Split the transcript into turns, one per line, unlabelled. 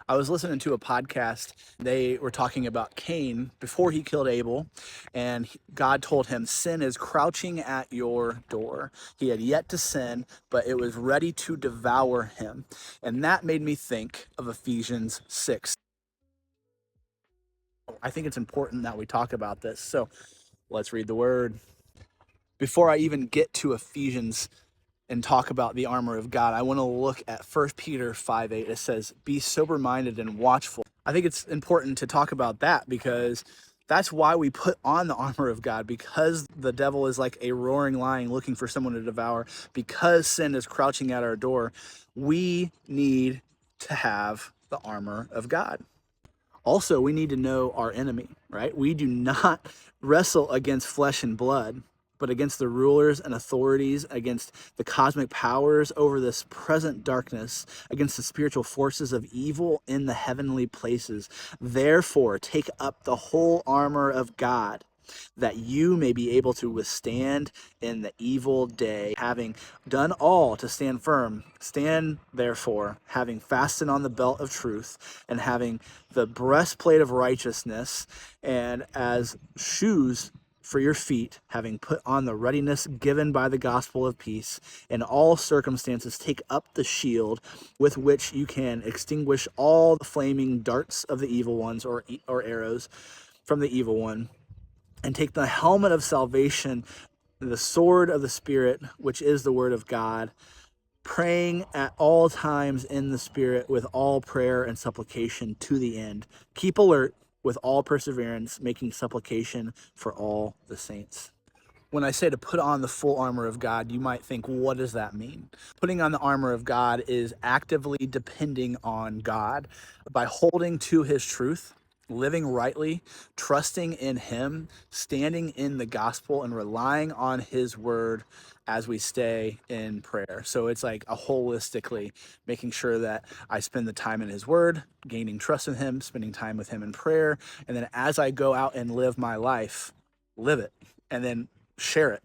I was listening to a podcast. They were talking about Cain before he killed Abel, and God told him, sin is crouching at your door. He had yet to sin, but it was ready to devour him. And that made me think of Ephesians 6. I think it's important that we talk about this. So let's read the word. Before I even get to Ephesians and talk about the armor of God, I want to look at 1 Peter 5:8. It says, be sober-minded and watchful. I think it's important to talk about that because that's why we put on the armor of God, because the devil is like a roaring lion looking for someone to devour, because sin is crouching at our door. We need to have the armor of God. Also, we need to know our enemy, right? We do not wrestle against flesh and blood, but against the rulers and authorities, against the cosmic powers over this present darkness, against the spiritual forces of evil in the heavenly places. Therefore, take up the whole armor of God, that you may be able to withstand in the evil day, having done all to stand firm. Stand therefore, having fastened on the belt of truth, and having the breastplate of righteousness, and as shoes for your feet, having put on the readiness given by the gospel of peace. In all circumstances, take up the shield with which you can extinguish all the flaming darts of the evil ones, or arrows from the evil one, and take the helmet of salvation, the sword of the Spirit, which is the word of God, praying at all times in the Spirit with all prayer and supplication to the end. Keep alert with all perseverance, making supplication for all the saints. When I say to put on the full armor of God, you might think, what does that mean? Putting on the armor of God is actively depending on God by holding to his truth, living rightly, trusting in him, standing in the gospel, and relying on his word as we stay in prayer. So it's like a holistically making sure that I spend the time in his word, gaining trust in him, spending time with him in prayer, and then as I go out and live my life, live it, and then share it.